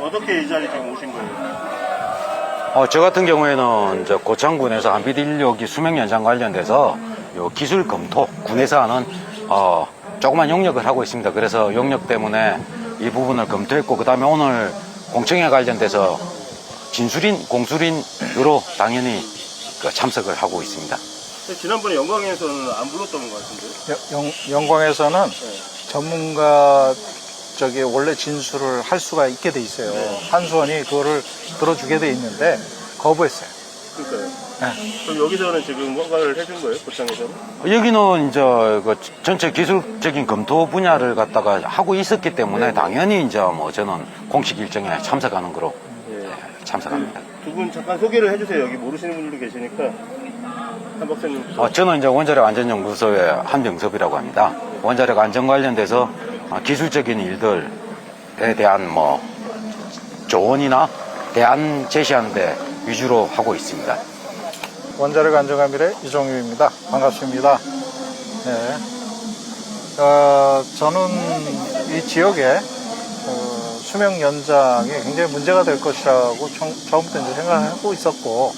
어떻게 이 자리 지금 오신 거예요? 저 같은 경우에는 이제 고창군에서 한빛 인력이 수명 연장 관련돼서 요 기술 검토, 군에서 하는 조그만 용역을 하고 있습니다. 그래서 용역 때문에 이 부분을 검토했고, 그 다음에 오늘 공청회 관련돼서 진술인, 공술인으로 당연히 참석을 하고 있습니다. 지난번에 영광에서는 안 불렀던 것 같은데요? 영광에서는 네. 전문가 원래 진술을 할 수가 있게 돼 있어요. 네. 한수원이 그거를 들어주게 돼 있는데 거부했어요. 그러니까요. 네. 그럼 여기서는 지금 뭔가를 해준 거예요? 고창에서는? 여기는 이제 그 전체 기술적인 검토 분야를 갖다가 하고 있었기 때문에 당연히 이제 뭐 저는 공식 일정에 참석하는 거로 참석합니다. 두 분 잠깐 소개를 해주세요. 여기 모르시는 분들도 계시니까. 한 박사님. 저는 이제 원자력 안전연구소의 한병섭이라고 합니다. 원자력 안전 관련돼서 기술적인 일들에 대한 뭐 조언이나 대안 제시하는 데 위주로 하고 있습니다. 원자력 안전관리의 이종유입니다. 반갑습니다. 네. 저는 이 지역에 수명 연장이 굉장히 문제가 될 것이라고 처음부터 이제 생각하고 있었고,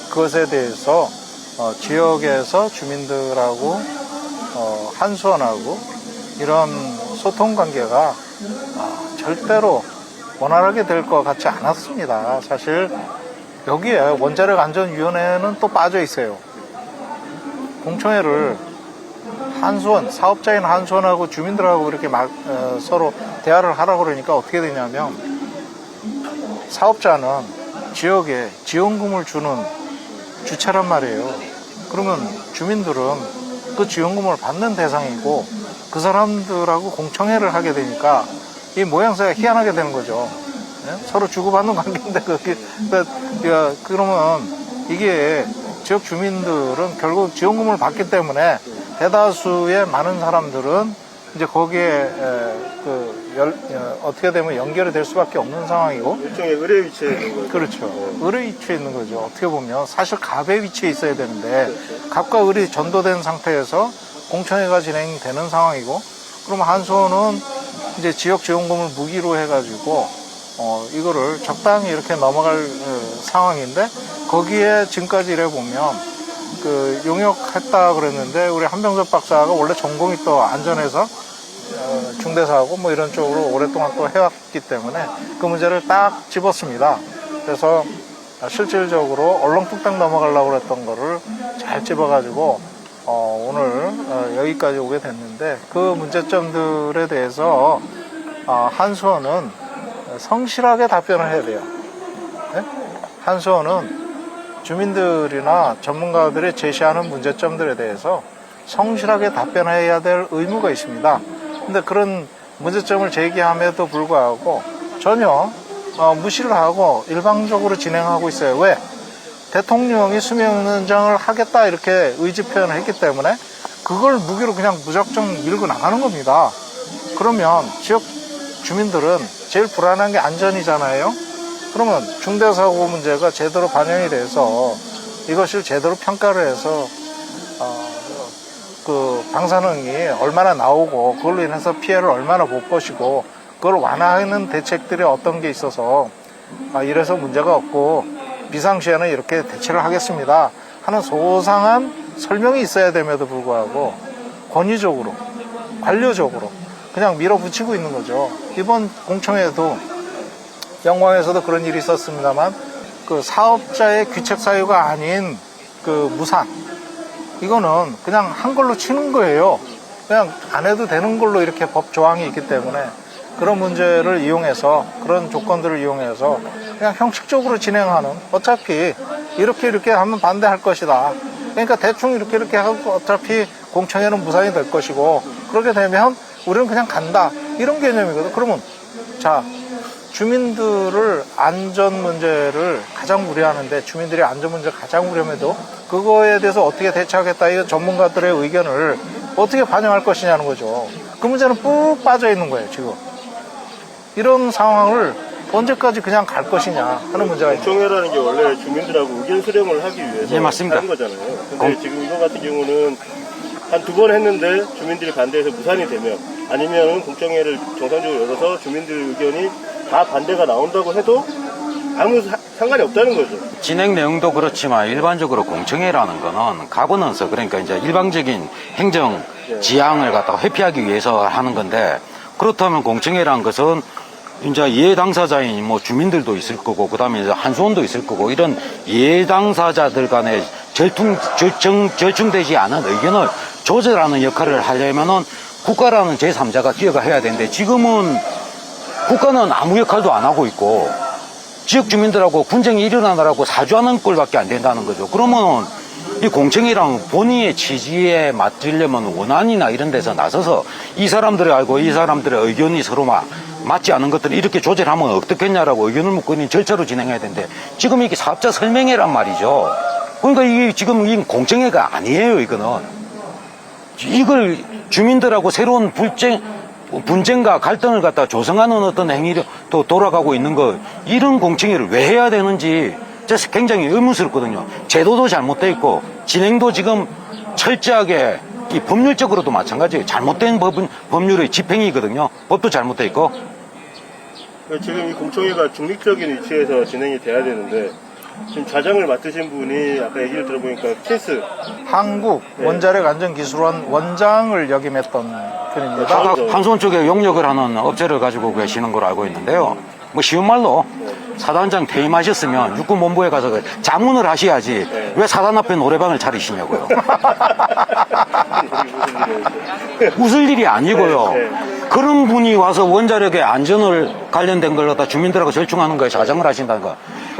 그것에 대해서 지역에서 주민들하고 한수원하고 이런 소통 관계가 절대로 원활하게 될 것 같지 않았습니다. 사실 여기에 원자력 안전위원회는 또 빠져 있어요. 공청회를 한수원, 사업자인 한수원하고 주민들하고 이렇게 서로 대화를 하라고 그러니까 어떻게 되냐면, 사업자는 지역에 지원금을 주는 주체란 말이에요. 그러면 주민들은 그 지원금을 받는 대상이고, 그 사람들하고 공청회를 하게 되니까 이 모양새가 희한하게 되는 거죠. 서로 주고받는 관계인데, 그러면 이게 지역 주민들은 결국 지원금을 받기 때문에 대다수의 많은 사람들은 이제 거기에 어떻게 되면 연결이 될 수밖에 없는 상황이고, 일종의 의뢰 위치에 있는 거예요. 그렇죠. 의뢰 위치에 있는 거죠. 어떻게 보면 사실 갑의 위치에 있어야 되는데 갑과 을이 전도된 상태에서 공청회가 진행되는 상황이고, 그러면 한수원은 이제 지역 지원금을 무기로 해가지고 이거를 적당히 이렇게 넘어갈 상황인데, 거기에 지금까지 이래 보면 용역했다 그랬는데, 우리 한병섭 박사가 원래 전공이 또 안전에서 중대사고 뭐 이런 쪽으로 오랫동안 또 해왔기 때문에 그 문제를 딱 집었습니다. 그래서 실질적으로 얼렁뚱땅 넘어가려고 했던 거를 잘 집어가지고 오늘 여기까지 오게 됐는데, 그 문제점들에 대해서 한수원은 성실하게 답변을 해야 돼요. 네? 한수원은 주민들이나 전문가들이 제시하는 문제점들에 대해서 성실하게 답변해야 될 의무가 있습니다. 근데 그런 문제점을 제기함에도 불구하고 전혀 무시를 하고 일방적으로 진행하고 있어요. 왜? 대통령이 수명 연장을 하겠다 이렇게 의지 표현을 했기 때문에 그걸 무기로 그냥 무작정 밀고 나가는 겁니다. 그러면 지역 주민들은 제일 불안한 게 안전이잖아요. 그러면 중대사고 문제가 제대로 반영이 돼서 이것을 제대로 평가를 해서 그 방사능이 얼마나 나오고 그걸로 인해서 피해를 얼마나 못 보시고 그걸 완화하는 대책들이 어떤 게 있어서 이래서 문제가 없고 비상시에는 이렇게 대처를 하겠습니다 하는 소상한 설명이 있어야 됨에도 불구하고 권위적으로 관료적으로 그냥 밀어붙이고 있는 거죠. 이번 공청회에도 영광에서도 그런 일이 있었습니다만, 그 사업자의 귀책 사유가 아닌 그 무산, 이거는 그냥 한 걸로 치는 거예요. 그냥 안 해도 되는 걸로 이렇게 법 조항이 있기 때문에 그런 문제를 이용해서, 그런 조건들을 이용해서 그냥 형식적으로 진행하는, 어차피 이렇게 하면 반대할 것이다, 그러니까 대충 이렇게 하고 어차피 공청회는 무산이 될 것이고, 그렇게 되면 우리는 그냥 간다, 이런 개념이거든. 그러면 자, 주민들을 안전 문제를 가장 우려하는데, 주민들이 안전 문제를 가장 우려해도 그거에 대해서 어떻게 대처하겠다, 이 전문가들의 의견을 어떻게 반영할 것이냐는 거죠. 그 문제는 푹 빠져 있는 거예요, 지금. 이런 상황을 언제까지 그냥 갈 것이냐 하는 문제가 있는 거예요. 공청회라는 게 원래 주민들하고 의견 수렴을 하기 위해서 예, 맞습니다. 하는 거잖아요. 근데 지금 이거 같은 경우는 한 2번 했는데 주민들이 반대해서 무산이 되면, 아니면 공청회를 정상적으로 열어서 주민들 의견이 다 반대가 나온다고 해도 아무 상관이 없다는 거죠. 진행 내용도 그렇지만 일반적으로 공청회라는 거는 가버넌스, 그러니까 이제 일방적인 행정 지향을 갖다가 회피하기 위해서 하는 건데, 그렇다면 공청회라는 것은 이제 이해 당사자인 뭐 주민들도 있을 거고, 그 다음에 이제 한수원도 있을 거고, 이런 이해 당사자들 간에 절충되지 않은 의견을 조절하는 역할을 하려면은 국가라는 제3자가 기여가 해야 되는데, 지금은 국가는 아무 역할도 안 하고 있고, 지역 주민들하고 분쟁이 일어나느라고 사주하는 꼴밖에 안 된다는 거죠. 그러면 이 공청회랑 본인의 취지에 맞으려면 원안이나 이런 데서 나서서 이 사람들이 알고 이 사람들의 의견이 서로 맞지 않은 것들을 이렇게 조절하면 어떻겠냐라고 의견을 묻고 있는 절차로 진행해야 되는데, 지금 이게 사업자 설명회란 말이죠. 그러니까 이게 지금 이 공청회가 아니에요, 이거는. 이걸 주민들하고 새로운 분쟁과 갈등을 갖다 조성하는 어떤 행위로 또 돌아가고 있는 거, 이런 공청회를 왜 해야 되는지 굉장히 의문스럽거든요. 제도도 잘못되어 있고, 진행도 지금 철저하게 이 법률적으로도 마찬가지예요. 잘못된 법률의 집행이거든요. 법도 잘못되어 있고. 지금 이 공청회가 중립적인 위치에서 진행이 돼야 되는데, 지금 좌장을 맡으신 분이 아까 얘기를 들어보니까 킨스 한국 원자력 안전기술원 원장을 역임했던 분입니다. 아까 한수원 쪽에 용역을 하는 업체를 가지고 계시는 걸로 알고 있는데요. 뭐 쉬운 말로 사단장 퇴임하셨으면 육군본부에 가서 자문을 하셔야지 왜 사단 앞에 노래방을 차리시냐고요. 웃을 일이 아니고요. 그런 분이 와서 원자력의 안전을 관련된 걸 갖다 주민들하고 절충하는 거에 자장을 하신다는 거.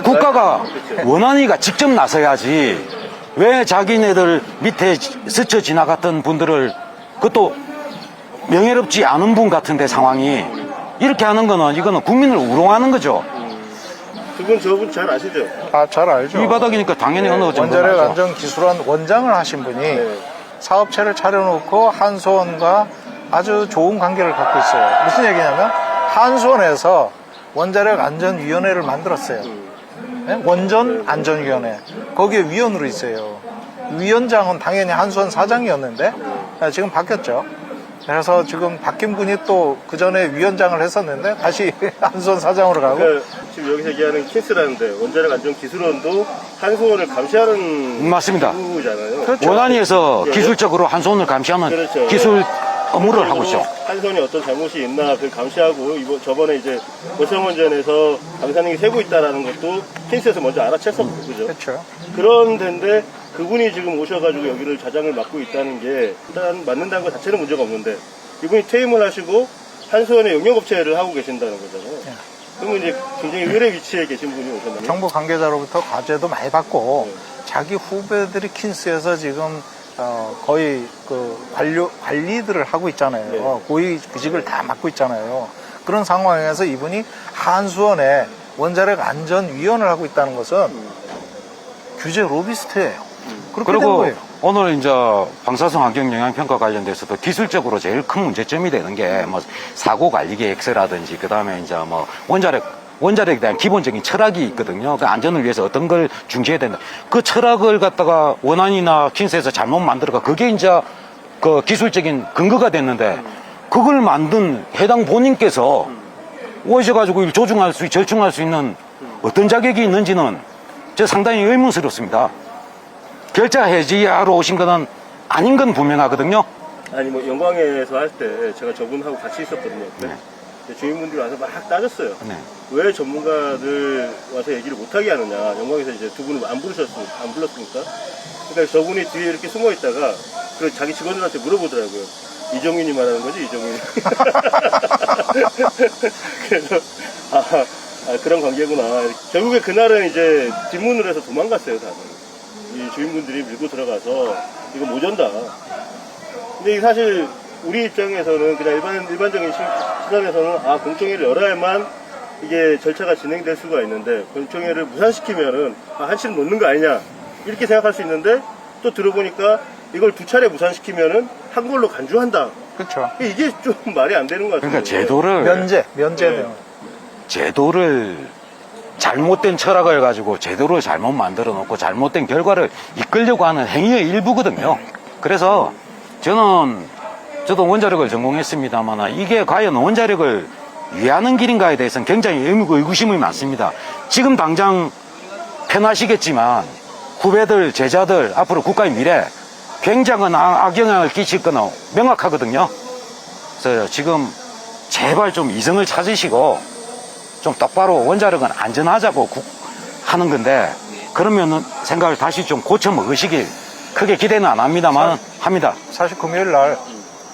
국가가 원안위가 직접 나서야지, 왜 자기네들 밑에 스쳐 지나갔던 분들을, 그것도 명예롭지 않은 분 같은데 상황이 이렇게 하는 거는, 이거는 국민을 우롱하는 거죠. 두 분 저분 잘 아시죠? 아, 잘 알죠. 이 바닥이니까 당연히 어느 정도 원자력 나죠. 안전기술원 원장을 하신 분이 사업체를 차려놓고 한수원과 아주 좋은 관계를 갖고 있어요. 무슨 얘기냐면 한수원에서 원자력 안전위원회를 만들었어요. 네? 원전 안전위원회. 거기에 위원으로 있어요. 위원장은 당연히 한수원 사장이었는데 지금 바뀌었죠. 그래서 지금 바뀐 분이 또 그 전에 위원장을 했었는데 다시 한수원 사장으로 가고. 그러니까 지금 여기서 얘기하는 킨스라는데 원자력 안전기술원도 한수원을 감시하는 맞습니다. 기구잖아요. 그렇죠. 원안위에서 기술적으로 한수원을 감시하는 그렇죠. 기술 업무를 하고 있죠. 한수원이 어떤 잘못이 있나 그걸 감시하고, 저번에 이제 고성원전에서 방사능이 새고 있다라는 것도 킨스에서 먼저 알아챘었고, 그죠? 그렇죠. 그런 데인데 그분이 지금 오셔가지고 여기를 좌장을 맡고 있다는 게 일단 맡는다는 것 자체는 문제가 없는데, 이분이 퇴임을 하시고 한수원의 용역업체를 하고 계신다는 거잖아요. 그러면 이제 굉장히 의뢰 위치에 계신 분이 오셨나요? 정부 관계자로부터 과제도 많이 받고 자기 후배들이 킨스에서 지금 거의 그 관리들을 하고 있잖아요. 고위직을 다 맡고 있잖아요. 그런 상황에서 이분이 한수원에 원자력 안전위원을 하고 있다는 것은 규제 로비스트예요. 그렇게 된 그리고 거예요. 오늘 이제 방사성 환경 영향평가 관련돼서도 기술적으로 제일 큰 문제점이 되는 게 뭐 사고 관리 계획서라든지, 그 다음에 이제 뭐 원자력에 대한 기본적인 철학이 있거든요. 그 안전을 위해서 어떤 걸 중시해야 된다. 그 철학을 갖다가 원안이나 킨스에서 잘못 만들어가 그게 이제 그 기술적인 근거가 됐는데, 그걸 만든 해당 본인께서 오셔가지고 이걸 절충할 수 있는 어떤 자격이 있는지는 저 상당히 의문스럽습니다. 결자 해지하러 오신 거는 아닌 건 분명하거든요. 아니 뭐 영광에서 할 때 제가 저분하고 같이 있었거든요. 네. 주민분들이 와서 막 따졌어요. 네. 왜 전문가들 와서 얘기를 못하게 하느냐. 영광에서 이제 두 분을 안 불렀으니까. 그러니까 저분이 뒤에 이렇게 숨어 있다가 그 자기 직원들한테 물어보더라고요. 이정윤이 말하는 거지, 이정윤이. 그래서 그런 관계구나. 결국에 그날은 이제 뒷문으로 해서 도망갔어요, 다들. 이 주민분들이 밀고 들어가서 이거 못 연다. 근데 사실 우리 입장에서는 그냥 일반적인 시선에서는 공청회를 열어야만 이게 절차가 진행될 수가 있는데, 공청회를 무산시키면은 한시름 놓는 거 아니냐 이렇게 생각할 수 있는데, 또 들어보니까 이걸 두 차례 무산시키면은 한 걸로 간주한다. 그렇죠. 이게 좀 말이 안 되는 것 같아요. 그러니까 제도를 면제돼요. 제도를 잘못된 철학을 가지고 제도를 잘못 만들어 놓고 잘못된 결과를 이끌려고 하는 행위의 일부거든요. 그래서 저도 원자력을 전공했습니다만, 이게 과연 원자력을 위하는 길인가에 대해서는 굉장히 의구심이 많습니다. 지금 당장 편하시겠지만 후배들, 제자들, 앞으로 국가의 미래 굉장한 악영향을 끼칠 거는 명확하거든요. 그래서 지금 제발 좀 이성을 찾으시고 좀 똑바로 원자력은 안전하자고 하는 건데 그러면은 생각을 다시 좀 고쳐 먹으시길 크게 기대는 안 합니다만 합니다. 사실 금요일 날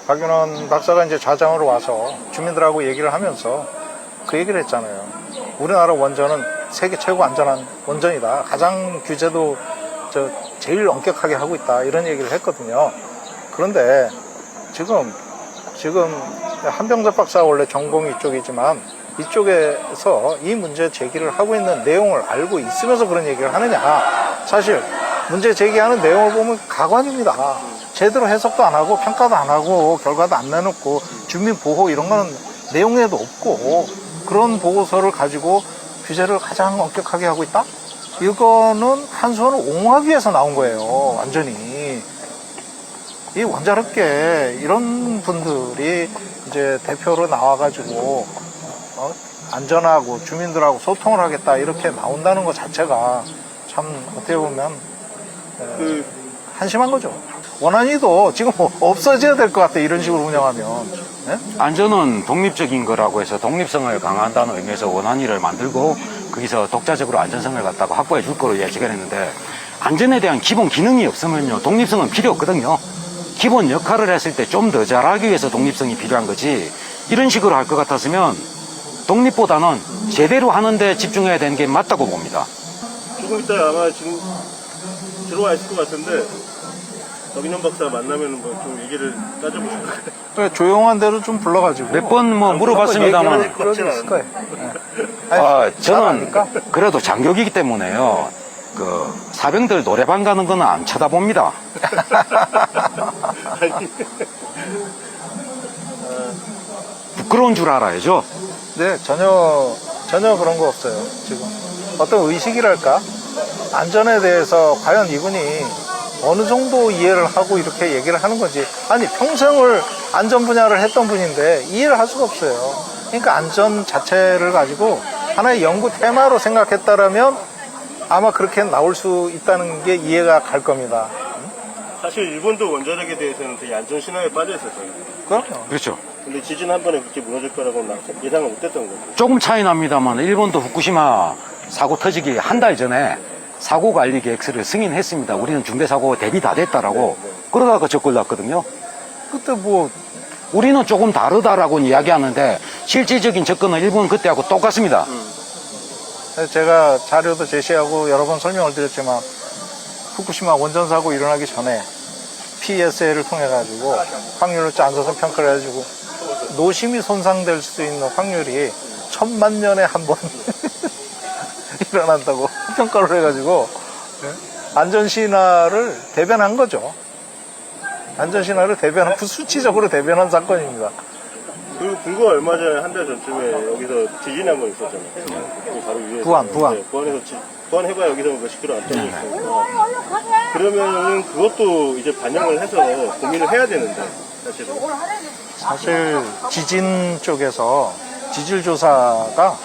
박윤원 박사가 이제 좌장으로 와서 주민들하고 얘기를 하면서 그 얘기를 했잖아요. 우리나라 원전은 세계 최고 안전한 원전이다. 가장 규제도 제일 엄격하게 하고 있다. 이런 얘기를 했거든요. 그런데 지금 한병섭 박사가 원래 전공이 이쪽이지만 이쪽에서 이 문제 제기를 하고 있는 내용을 알고 있으면서 그런 얘기를 하느냐. 사실 문제 제기하는 내용을 보면 가관입니다. 제대로 해석도 안 하고 평가도 안 하고 결과도 안 내놓고 주민 보호 이런 거는 내용에도 없고 그런 보고서를 가지고 규제를 가장 엄격하게 하고 있다? 이거는 한수원을 옹호하기 위해서 나온 거예요. 완전히. 이 원자력계 이런 분들이 이제 대표로 나와가지고 안전하고 주민들하고 소통을 하겠다 이렇게 나온다는 것 자체가 참 어떻게 보면 한심한 거죠. 원안위도 지금 없어져야 될 것 같아. 이런 식으로 운영하면. 네? 안전은 독립적인 거라고 해서 독립성을 강화한다는 의미에서 원안위를 만들고 거기서 독자적으로 안전성을 갖다가 확보해 줄 거로 예측을 했는데 안전에 대한 기본 기능이 없으면요 독립성은 필요 없거든요. 기본 역할을 했을 때 좀 더 잘하기 위해서 독립성이 필요한 거지 이런 식으로 할 것 같았으면 독립보다는 제대로 하는데 집중해야 되는 게 맞다고 봅니다. 조금 이따 아마 지금 들어와 있을 것 같은데 박인영 박사 만나면 뭐 좀 얘기를 따져보실 거예요. 그러니까 조용한 대로 좀 불러가지고 몇 번 뭐 물어봤습니다만 그럴 수 있을 거예요. 저는 그래도 장교이기 때문에요. 그 사병들 노래방 가는 거는 안 쳐다봅니다. 부끄러운 줄 알아야죠. 네, 전혀 그런 거 없어요. 지금 어떤 의식이랄까 안전에 대해서 과연 이분이 어느 정도 이해를 하고 이렇게 얘기를 하는 건지. 아니 평생을 안전 분야를 했던 분인데 이해를 할 수가 없어요. 그러니까 안전 자체를 가지고 하나의 연구 테마로 생각했다라면 아마 그렇게 나올 수 있다는 게 이해가 갈 겁니다. 사실 일본도 원자력에 대해서는 되게 안전 신화에 빠져 있었잖아요. 그럼요. 그렇죠. 근데 지진 한 번에 그렇게 무너질 거라고는 예상을 못했던 거죠. 조금 차이 납니다만 일본도 후쿠시마 사고 터지기 한 달 전에 사고 관리 계획서를 승인했습니다. 우리는 중대 사고 대비 다 됐다라고 그러다가 적골 났거든요. 그때 뭐 우리는 조금 다르다라고 이야기하는데 실질적인 접근은 일본 그때하고 똑같습니다. 제가 자료도 제시하고 여러 번 설명을 드렸지만 후쿠시마 원전 사고 일어나기 전에 PSA를 통해 가지고 확률을 안전성 평가를 해가지고 노심이 손상될 수 있는 확률이 1000만 년에 한 번 일어난다고 평가를 해가지고 안전신화를 대변한 거죠. 안전신화를 대변한 수치적으로 대변한 사건입니다. 그리고 불과 얼마 전에 한 달 전쯤에 여기서 지진이 한 번 있었잖아요. 바로 위에 부안 해가 여기서 몇십 킬로 안 떨어져 있으니까 그러면은 그것도 이제 반영을 해서 고민을 해야 되는데 사실 지진 쪽에서 지질 조사가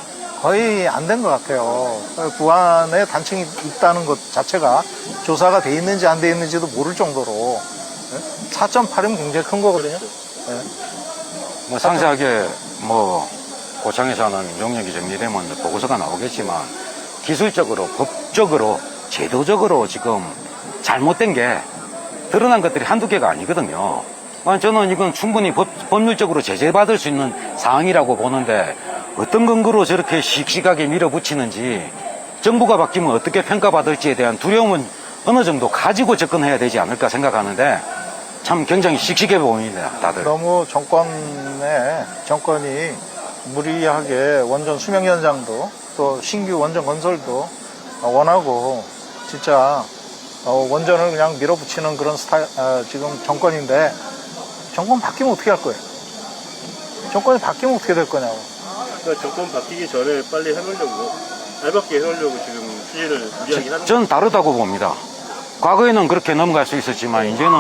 거의 안 된 것 같아요. 부안에 단층이 있다는 것 자체가 조사가 돼 있는지 안 돼 있는지도 모를 정도로 4.8이면 굉장히 큰 거거든요. 네. 뭐 상세하게 뭐 고창에서는 용역이 정리되면 보고서가 나오겠지만 기술적으로, 법적으로, 제도적으로 지금 잘못된 게 드러난 것들이 한두 개가 아니거든요. 저는 이건 충분히 법률적으로 제재받을 수 있는 사항이라고 보는데 어떤 근거로 저렇게 씩씩하게 밀어붙이는지 정부가 바뀌면 어떻게 평가받을지에 대한 두려움은 어느 정도 가지고 접근해야 되지 않을까 생각하는데 참 굉장히 씩씩해 보입니다, 다들. 너무 정권이 무리하게 원전 수명 연장도 또 신규 원전 건설도 원하고 진짜 원전을 그냥 밀어붙이는 그런 지금 정권인데 정권 바뀌면 어떻게 할 거예요? 정권이 바뀌면 어떻게 될 거냐고. 그러니까 정권 바뀌기 전에 빨리 해놓으려고 알밖에 해놓으려고 지금 추진을 무리하게 하는 저는 다르다고 봅니다. 과거에는 그렇게 넘어갈 수 있었지만 이제는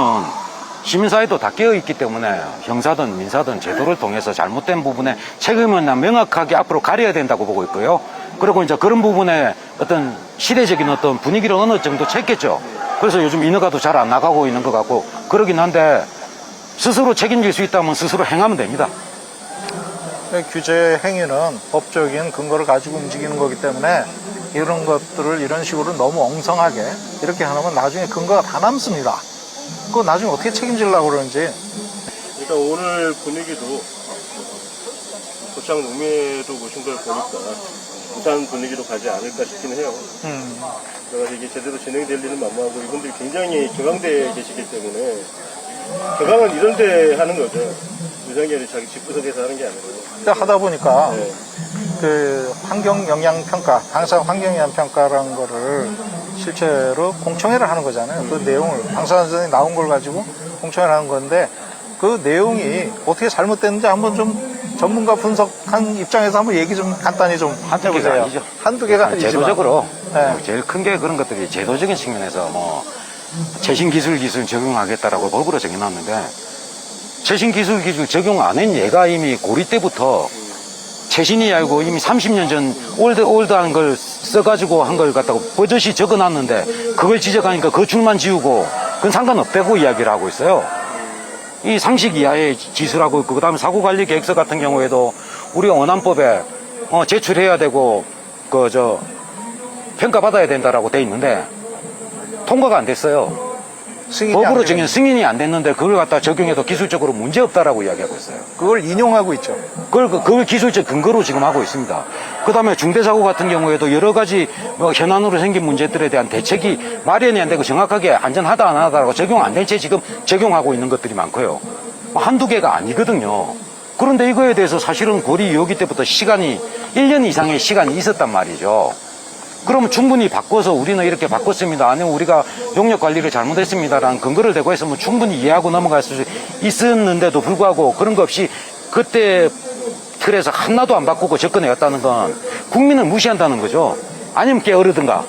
시민사회도 다 깨어있기 때문에 형사든 민사든 제도를 통해서 잘못된 부분에 책임은 명확하게 앞으로 가려야 된다고 보고 있고요. 그리고 이제 그런 부분에 어떤 시대적인 어떤 분위기를 어느 정도 챘겠죠. 그래서 요즘 인허가도 잘 안 나가고 있는 것 같고 그러긴 한데 스스로 책임질 수 있다면 스스로 행하면 됩니다. 규제 행위는 법적인 근거를 가지고 움직이는 거기 때문에 이런 것들을 이런 식으로 너무 엉성하게 이렇게 하면 나중에 근거가 다 남습니다. 그거 나중에 어떻게 책임지려고 그러는지. 일단 오늘 분위기도 고창 농매도 오신 걸 보니까 부산 분위기로 가지 않을까 싶긴 해요. 그래서 이게 제대로 진행될 일은 만무하고 이분들이 굉장히 격앙되어 계시기 때문에 격앙은 이런 데 하는 거죠. 유상열이 자기 집구석에서 하는 게 아니고. 하다 보니까 네. 그 환경영향평가, 방사 환경영향평가라는 거를 실제로 공청회를 하는 거잖아요. 그 내용을 방사선이 나온 걸 가지고 공청회를 하는 건데 그 내용이 어떻게 잘못됐는지 한번 좀 전문가 분석한 입장에서 한번 얘기 좀 간단히 좀 한두 개가 해보세요. 아니죠. 한두 개가 아니지만 제도적으로 네. 제일 큰 게 그런 것들이 제도적인 측면에서 뭐 최신 기술 적용하겠다라고 법으로 정해놨는데 최신 기술 적용 안 한 얘가 이미 고리 때부터 최신이 아니고 이미 30년 전 올드한 걸 써가지고 한 걸 갖다가 버젓이 적어놨는데 그걸 지적하니까 그 줄만 지우고 그건 상관없다고 이야기를 하고 있어요. 이 상식 이하의 기술하고 있고 그다음에 사고관리 계획서 같은 경우에도 우리가 원안법에 제출해야 되고 평가받아야 된다라고 돼 있는데 통과가 안 됐어요. 법으로 정한 승인이 안 됐는데 그걸 갖다 적용해도 기술적으로 문제 없다라고 이야기하고 있어요. 그걸 인용하고 있죠. 그걸 기술적 근거로 지금 하고 있습니다. 그 다음에 중대사고 같은 경우에도 여러 가지 현안으로 생긴 문제들에 대한 대책이 마련이 안 되고 정확하게 안전하다 안 하다라고 적용 안 된 채 지금 적용하고 있는 것들이 많고요. 한두 개가 아니거든요. 그런데 이거에 대해서 사실은 고리 2호기 때부터 1년 이상의 시간이 있었단 말이죠. 그러면 충분히 바꿔서 우리는 이렇게 바꿨습니다. 아니면 우리가 용역 관리를 잘못했습니다라는 근거를 대고 했으면 충분히 이해하고 넘어갈 수 있었는데도 불구하고 그런 거 없이 그때 틀에서 하나도 안 바꾸고 접근해 왔다는 건 국민을 무시한다는 거죠. 아니면 게으르든가